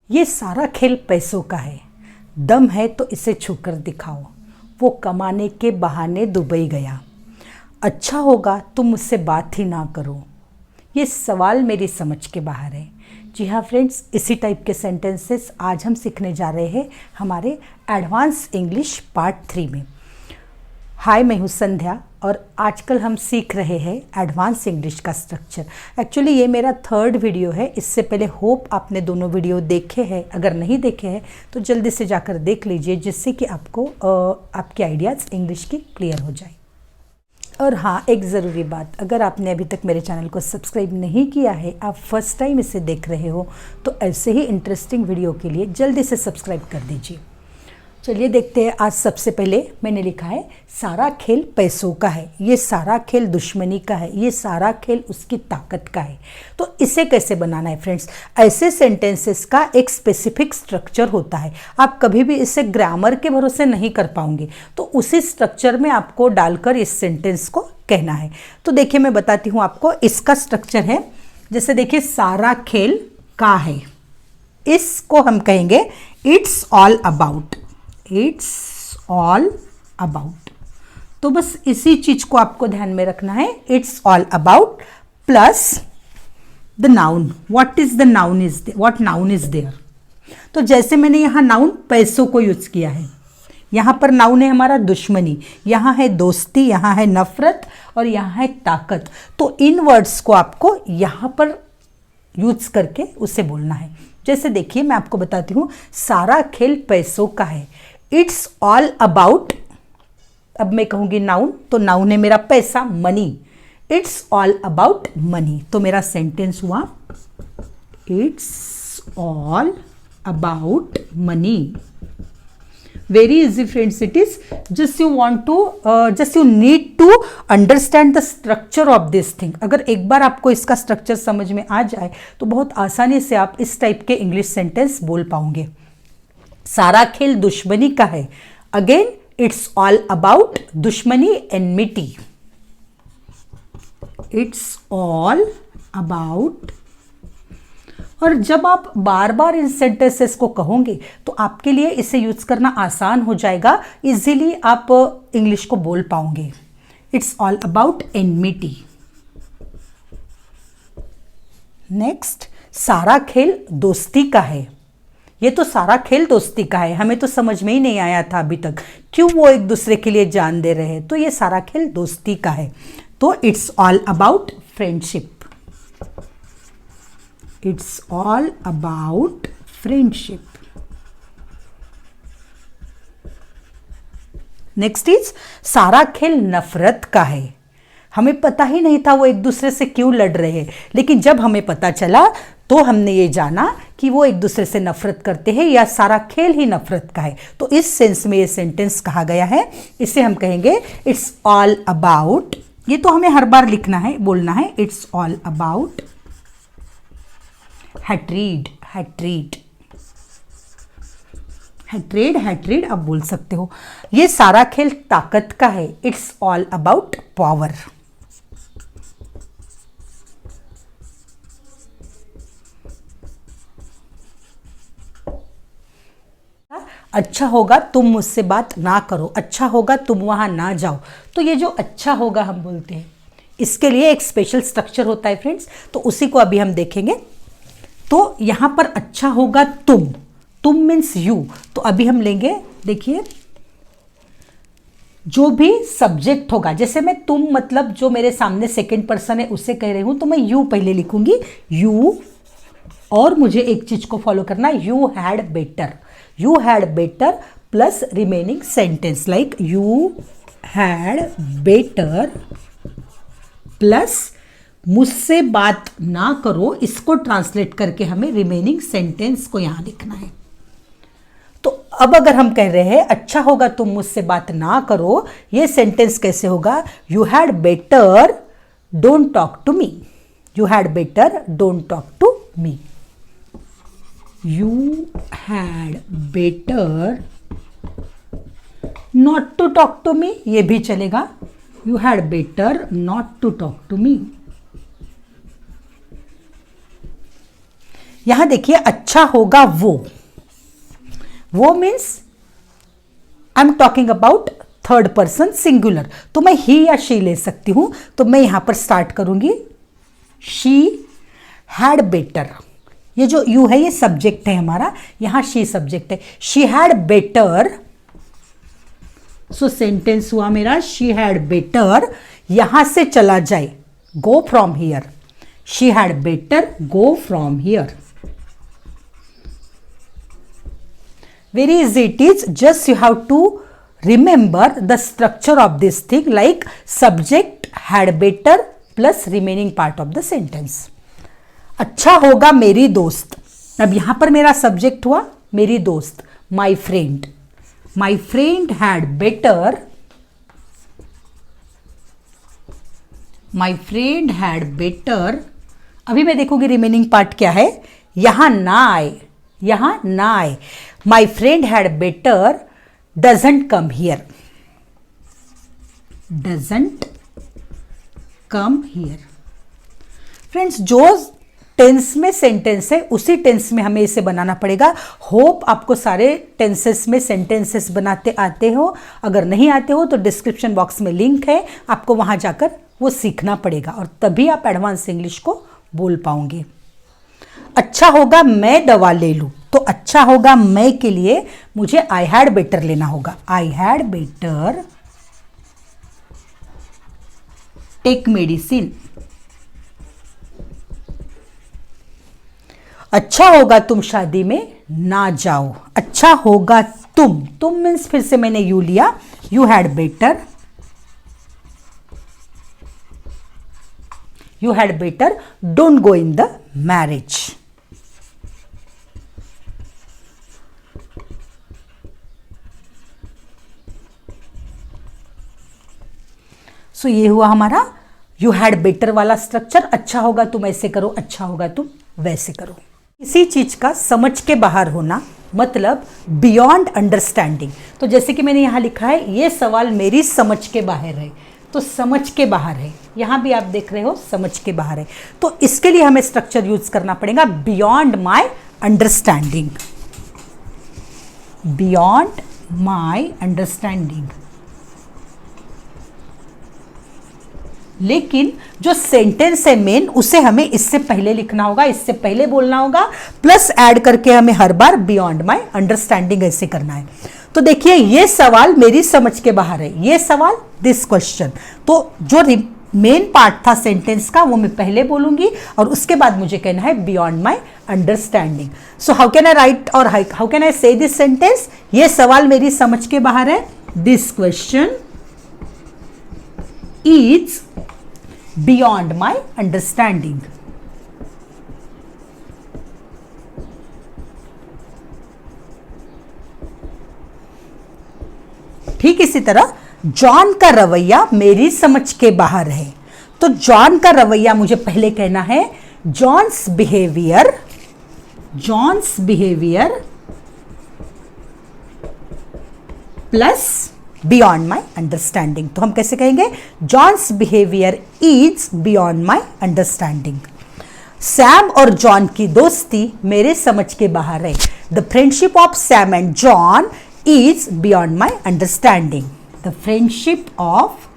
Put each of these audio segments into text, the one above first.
ये सारा खेल पैसों का है, दम है तो इसे छूकर दिखाओ। वो कमाने के बहाने दुबई गया, अच्छा होगा तुम मुझसे बात ही ना करो। ये सवाल मेरी समझ के बाहर है। जी हाँ फ्रेंड्स, इसी टाइप के सेंटेंसेस आज हम सीखने जा रहे हैं हमारे एडवांस इंग्लिश पार्ट 3 में। हाय, मैं हूँ संध्या और आजकल हम सीख रहे हैं एडवांस इंग्लिश का स्ट्रक्चर। एक्चुअली ये मेरा 3rd वीडियो है। इससे पहले होप आपने दोनों वीडियो देखे हैं। अगर नहीं देखे हैं तो जल्दी से जाकर देख लीजिए, जिससे कि आपको आपके आइडियाज़ इंग्लिश की क्लियर हो जाए। और हाँ, एक ज़रूरी बात, अगर आपने अभी तक मेरे चैनल को सब्सक्राइब नहीं किया है, आप फर्स्ट टाइम इसे देख रहे हो, तो ऐसे ही इंटरेस्टिंग वीडियो के लिए जल्दी से सब्सक्राइब कर दीजिए। चलिए देखते हैं। आज सबसे पहले मैंने लिखा है सारा खेल पैसों का है, ये सारा खेल दुश्मनी का है, ये सारा खेल उसकी ताकत का है। तो इसे कैसे बनाना है फ्रेंड्स? ऐसे सेंटेंसेस का एक स्पेसिफिक स्ट्रक्चर होता है। आप कभी भी इसे ग्रामर के भरोसे नहीं कर पाओगे, तो उसी स्ट्रक्चर में आपको डालकर इस सेंटेंस को कहना है। तो देखिए, मैं बताती हूँ आपको। इसका स्ट्रक्चर है, जैसे देखिए, सारा खेल का है, इसको हम कहेंगे it's all about. It's all about. तो बस इसी चीज को आपको ध्यान में रखना है। It's all about plus the noun. What is the noun is there, what noun is there. तो जैसे मैंने यहां नाउन पैसों को यूज किया है, यहां पर नाउन है हमारा दुश्मनी, यहां है दोस्ती, यहां है नफरत और यहां है ताकत। तो इन वर्ड्स को आपको यहां पर यूज करके उसे बोलना है। जैसे देखिए, मैं आपको बताती हूं, सारा खेल पैसों का है। इट्स ऑल अबाउट, अब मैं कहूंगी नाउन, तो नाउन है मेरा पैसा, money. It's all about money. तो मेरा सेंटेंस हुआ it's all about money. Very easy friends it is. Just you need to understand the structure of this thing. अगर एक बार आपको इसका स्ट्रक्चर समझ में आ जाए तो बहुत आसानी से आप इस टाइप के इंग्लिश सेंटेंस बोल पाओगे। सारा खेल दुश्मनी का है। अगेन, इट्स ऑल अबाउट दुश्मनी, एनमिटी। It's all about. और जब आप बार बार इन सेंटेंसेस को कहोगे तो आपके लिए इसे यूज करना आसान हो जाएगा, इजीली आप इंग्लिश को बोल पाओगे। It's all about enmity. Next, सारा खेल दोस्ती का है। ये तो सारा खेल दोस्ती का है, हमें तो समझ में ही नहीं आया था अभी तक, क्यों वो एक दूसरे के लिए जान दे रहे हैं। तो ये सारा खेल दोस्ती का है। तो it's all about friendship. It's all about friendship. Next is सारा खेल नफरत का है। हमें पता ही नहीं था वो एक दूसरे से क्यों लड़ रहे हैं, लेकिन जब हमें पता चला तो हमने ये जाना कि वो एक दूसरे से नफरत करते हैं, या सारा खेल ही नफरत का है। तो इस सेंस में ये सेंटेंस कहा गया है। इसे हम कहेंगे इट्स ऑल अबाउट। ये तो हमें हर बार लिखना है, बोलना है। It's all about hatred. Hatred, hatred, hatred आप बोल सकते हो। ये सारा खेल ताकत का है। It's all about power. अच्छा होगा तुम मुझसे बात ना करो, अच्छा होगा तुम वहां ना जाओ। तो ये जो अच्छा होगा हम बोलते हैं, इसके लिए एक स्पेशल स्ट्रक्चर होता है फ्रेंड्स, तो उसी को अभी हम देखेंगे। तो यहां पर अच्छा होगा तुम मीन्स यू। तो अभी हम लेंगे, देखिए, जो भी सब्जेक्ट होगा, जैसे मैं तुम मतलब जो मेरे सामने सेकंड पर्सन है उसे कह रही हूं, तो मैं यू पहले लिखूंगी, यू। और मुझे एक चीज को फॉलो करना है, you had better. You had better plus remaining sentence like you had better plus मुझसे बात ना करो। इसको ट्रांसलेट करके हमें रिमेनिंग सेंटेंस को यहां लिखना है। तो अब अगर हम कह रहे हैं अच्छा होगा तुम मुझसे बात ना करो, ये सेंटेंस कैसे होगा? You had better don't talk to me. You had better don't talk to me. You had better not to talk to me, ये भी चलेगा। You had better not to talk to me. यहां देखिए अच्छा होगा वो means I am talking about third person singular, तो मैं ही या शी ले सकती हूं। तो मैं यहां पर स्टार्ट करूंगी, शी हैड बेटर। ये जो यू है ये सब्जेक्ट है हमारा, यहां शी सब्जेक्ट है। She had better, so sentence हुआ मेरा शी हैड बेटर। यहां से चला जाए, go from here. She had better go from here. Very easy it is, just you have to remember the structure of this thing, like subject had better plus remaining part of the sentence. अच्छा होगा मेरी दोस्त। अब यहां पर मेरा subject हुआ मेरी दोस्त, my friend. My friend had better, my friend had better। अभी मैं देखूंगी रिमेनिंग पार्ट क्या है। यहां ना आए, my friend had better doesn't come here, doesn't come here। Friends, जो टेंस में सेंटेंस है उसी टेंस में हमें इसे बनाना पड़ेगा। होप आपको सारे टेंसेस में सेंटेंसेस बनाते आते हो। अगर नहीं आते हो तो डिस्क्रिप्शन बॉक्स में लिंक है, आपको वहां जाकर वो सीखना पड़ेगा और तभी आप एडवांस इंग्लिश को बोल पाओगे। अच्छा होगा मैं दवा ले लूं, तो अच्छा होगा मैं के लिए मुझे आई हैड बेटर लेना होगा। I had better take medicine. अच्छा होगा तुम शादी में ना जाओ। अच्छा होगा तुम मीन्स फिर से मैंने यू लिया, you had better don't go in the marriage. So ये हुआ हमारा यू हैड बेटर वाला स्ट्रक्चर। अच्छा होगा तुम ऐसे करो, अच्छा होगा तुम वैसे करो। किसी चीज का समझ के बाहर होना मतलब बियॉन्ड अंडरस्टैंडिंग। तो जैसे कि मैंने यहां लिखा है ये सवाल मेरी समझ के बाहर है, तो समझ के बाहर है। यहां भी आप देख रहे हो समझ के बाहर है, तो इसके लिए हमें स्ट्रक्चर यूज करना पड़ेगा beyond my understanding, beyond my understanding. लेकिन जो सेंटेंस है मेन उसे हमें इससे पहले लिखना होगा, इससे पहले बोलना होगा, प्लस ऐड करके हमें हर बार बियॉन्ड माई अंडरस्टैंडिंग ऐसे करना है। तो देखिए ये सवाल मेरी समझ के बाहर है, ये सवाल दिस क्वेश्चन। तो जो मेन पार्ट था सेंटेंस का वो मैं पहले बोलूंगी और उसके बाद मुझे कहना है beyond my understanding. So how can I right और हाउ कैन आई से दिस सेंटेंस? ये सवाल मेरी समझ के बाहर है, this question is beyond my understanding. ठीक इसी तरह जॉन का रवैया मेरी समझ के बाहर है, तो जॉन का रवैया मुझे पहले कहना है John's behaviour plus beyond my understanding. तो हम कैसे कहेंगे? John's behaviour is beyond my understanding. Sam और जॉन की दोस्ती मेरे समझ के बाहर है। The friendship of Sam and John is beyond my understanding. The friendship of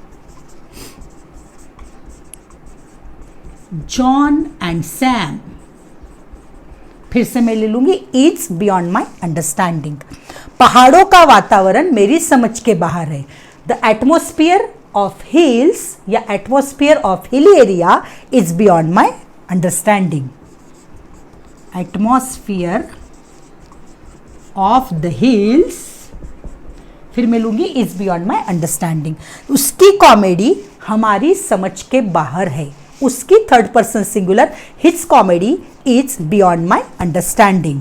John and Sam, फिर से मैं ले लूंगी इज बियॉन्ड माई अंडरस्टैंडिंग। पहाड़ों का वातावरण मेरी समझ के बाहर है। द एटमोस्फियर ऑफ हिल्स या atmosphere of hilly area is beyond my understanding. Atmosphere of the hills, फिर मैं लूंगी इज बियॉन्ड माई अंडरस्टैंडिंग। उसकी कॉमेडी हमारी समझ के बाहर है, उसकी third person singular his comedy is beyond my understanding.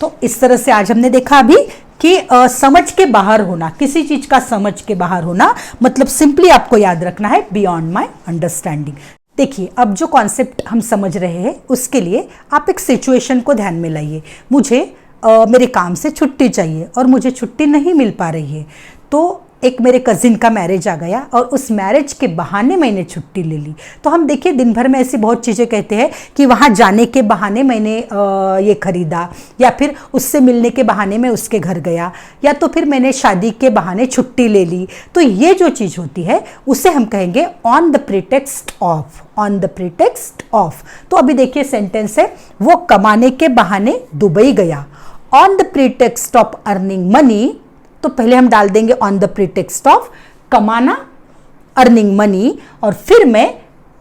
तो इस तरह से आज हमने देखा अभी कि समझ के बाहर होना, किसी चीज का समझ के बाहर होना मतलब सिंपली आपको याद रखना है बियॉन्ड माई अंडरस्टैंडिंग। देखिए अब जो कॉन्सेप्ट हम समझ रहे हैं उसके लिए आप एक सिचुएशन को ध्यान में लाइए। मुझे मेरे काम से छुट्टी चाहिए और मुझे छुट्टी नहीं मिल पा रही है, तो एक मेरे कजिन का मैरिज आ गया और उस मैरिज के बहाने मैंने छुट्टी ले ली। तो हम देखिए दिन भर में ऐसी बहुत चीज़ें कहते हैं कि वहाँ जाने के बहाने मैंने ये खरीदा, या फिर उससे मिलने के बहाने मैं उसके घर गया, या तो फिर मैंने शादी के बहाने छुट्टी ले ली। तो ये जो चीज़ होती है उसे हम कहेंगे on the pretext of, on the pretext of. तो अभी देखिए सेंटेंस है, वो कमाने के बहाने दुबई गया। On the pretext of earning money, तो पहले हम डाल देंगे ऑन द प्रीटेक्स्ट ऑफ कमाना, अर्निंग मनी, और फिर मैं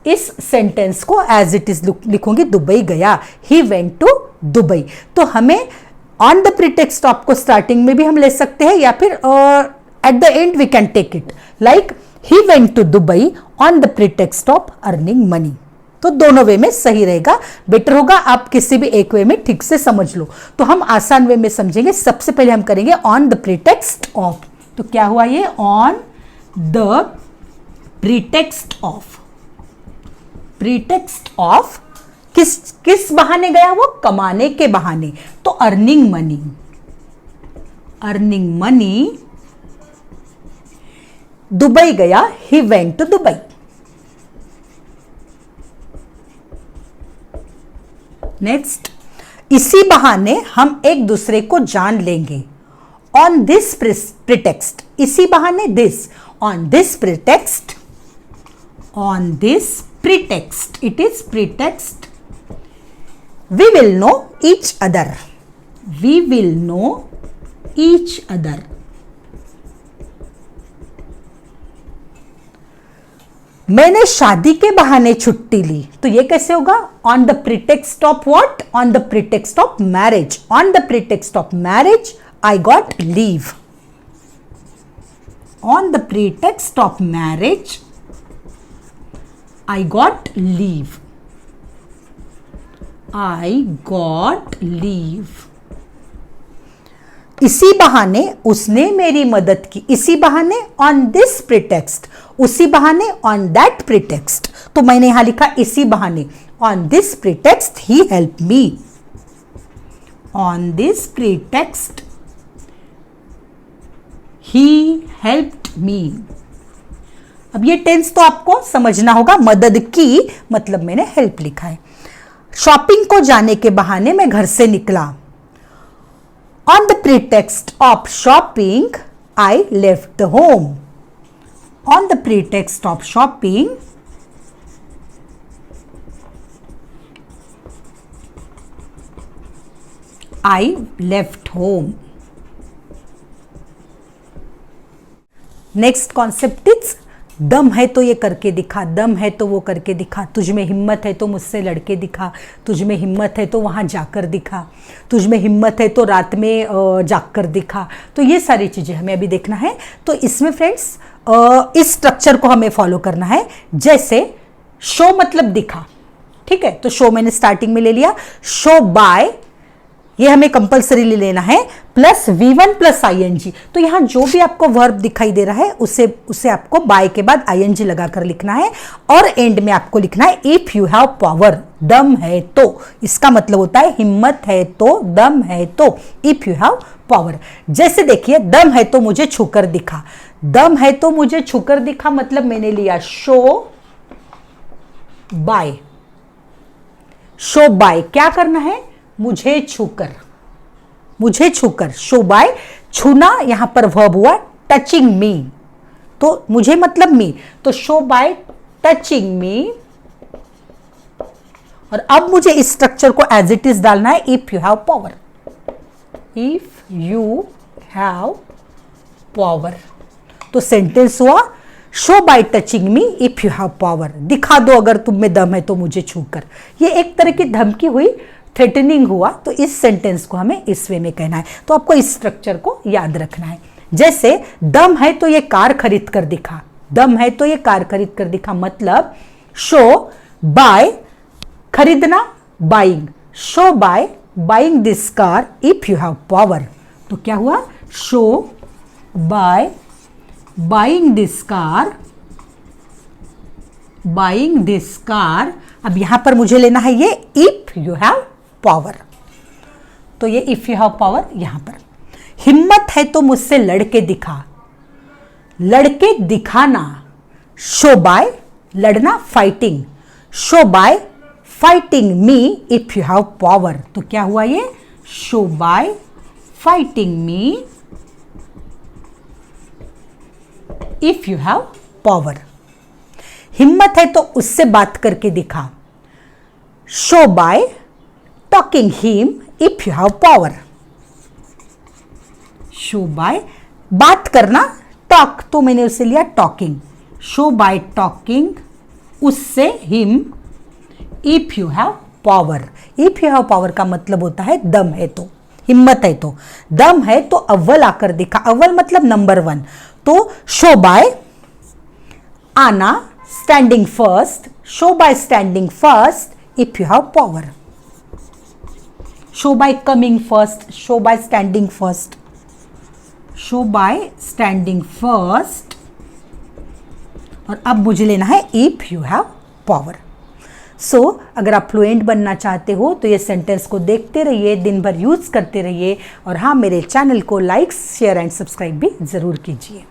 इस सेंटेंस को एज इट इज लिखूंगी, दुबई गया, ही वेंट टू दुबई। तो हमें ऑन द प्रीटेक्स्ट ऑफ को स्टार्टिंग में भी हम ले सकते हैं, या फिर at the end we can take it like he went to Dubai on the pretext of earning money. तो दोनों वे में सही रहेगा, बेटर होगा आप किसी भी एक वे में ठीक से समझ लो। तो हम आसान वे में समझेंगे। सबसे पहले हम करेंगे ऑन द प्रीटेक्स्ट ऑफ। तो क्या हुआ ये, on the pretext of. Pretext of किस बहाने गया, वो कमाने के बहाने, तो earning money, earning money Dubai गया, he went to Dubai. Next, इसी बहाने हम एक दूसरे को जान लेंगे। ऑन दिस प्रिटेक्स्ट, इसी बहाने, this, on this pretext, on this pretext, it is pretext, we will know each other, we will know each other. मैंने शादी के बहाने छुट्टी ली, तो ये कैसे होगा, on the pretext of what, on the pretext of marriage, on the pretext of marriage I got leave, on the pretext of marriage I got leave, I got leave. इसी बहाने उसने मेरी मदद की, इसी बहाने ऑन दिस प्रिटेक्स्ट, उसी बहाने ऑन दैट प्रिटेक्स्ट। तो मैंने यहां लिखा इसी बहाने, on this pretext he help me, on this pretext he helped me. अब ये टेंस तो आपको समझना होगा, मदद की मतलब मैंने हेल्प लिखा है। शॉपिंग को जाने के बहाने मैं घर से निकला, on the pretext of shopping I left home, on the pretext of shopping I left home. Next concept is दम है तो ये करके दिखा, दम है तो वो करके दिखा, तुझ में हिम्मत है तो मुझसे लड़के दिखा, तुझ में हिम्मत है तो वहाँ जाकर दिखा, तुझ में हिम्मत है तो रात में जाकर दिखा। तो ये सारी चीज़ें हमें अभी देखना है। तो इसमें फ्रेंड्स इस स्ट्रक्चर को हमें फॉलो करना है। जैसे शो मतलब दिखा, ठीक है, तो शो मैंने स्टार्टिंग में ले लिया, शो बाय ये हमें कंपल्सरी लेना है, प्लस V1 प्लस ING। तो यहां जो भी आपको वर्ब दिखाई दे रहा है उसे आपको बाय के बाद ING लगाकर लिखना है, और एंड में आपको लिखना है इफ यू हैव पावर, दम है तो, इसका मतलब होता है हिम्मत है तो, दम है तो, इफ यू हैव पावर। जैसे देखिए दम है तो मुझे छूकर दिखा, दम है तो मुझे छूकर दिखा मतलब मैंने लिया शो बाय, शो बाय क्या करना है, मुझे छूकर, मुझे छूकर, शो बाय, छूना यहां पर वर्ब हुआ, टचिंग मी, तो मुझे मतलब मी, तो शो बाय टचिंग मी। और अब मुझे इस स्ट्रक्चर को एज इट इज डालना है, if you have power, if you have power. तो सेंटेंस हुआ show by touching me if you have power, दिखा दो अगर तुम में दम है तो मुझे छूकर। ये एक तरह की धमकी हुई, थ्रेटनिंग हुआ, तो इस सेंटेंस को हमें इस वे में कहना है। तो आपको इस स्ट्रक्चर को याद रखना है। जैसे दम है तो ये कार खरीद कर दिखा, दम है तो ये कार खरीद कर दिखा मतलब शो बाय खरीदना, buying, show by buying this car if you have power. तो क्या हुआ, show by buying this car, buying this car. अब यहां पर मुझे लेना है ये इफ यू हैव पावर, तो ये इफ यू हैव पावर यहां पर। हिम्मत है तो मुझसे लड़के दिखा, लड़के दिखाना, शो बाय लड़ना fighting, show by fighting me if you have power. तो क्या हुआ ये, show by fighting me if you have power. हिम्मत है तो उससे बात करके दिखा, show by talking him if you have power. Show by बात करना, टॉक तो मैंने उसे लिया टॉकिंग, शो बाय टॉकिंग उससे him if you have power. If you have power का मतलब होता है दम है तो, हिम्मत है तो, दम है तो अव्वल आकर दिखा, अव्वल मतलब नंबर 1। तो शो बाय आना, standing first, show by standing first if you have power. Show bye coming first, show by standing first, show by standing first. और अब मुझे लेना है इफ यू हैव पावर। सो अगर आप फ्लुएंट बनना चाहते हो तो ये सेंटेंस को देखते रहिए, दिन भर यूज करते रहिए, और हाँ, मेरे चैनल को लाइक शेयर एंड सब्सक्राइब भी जरूर कीजिए।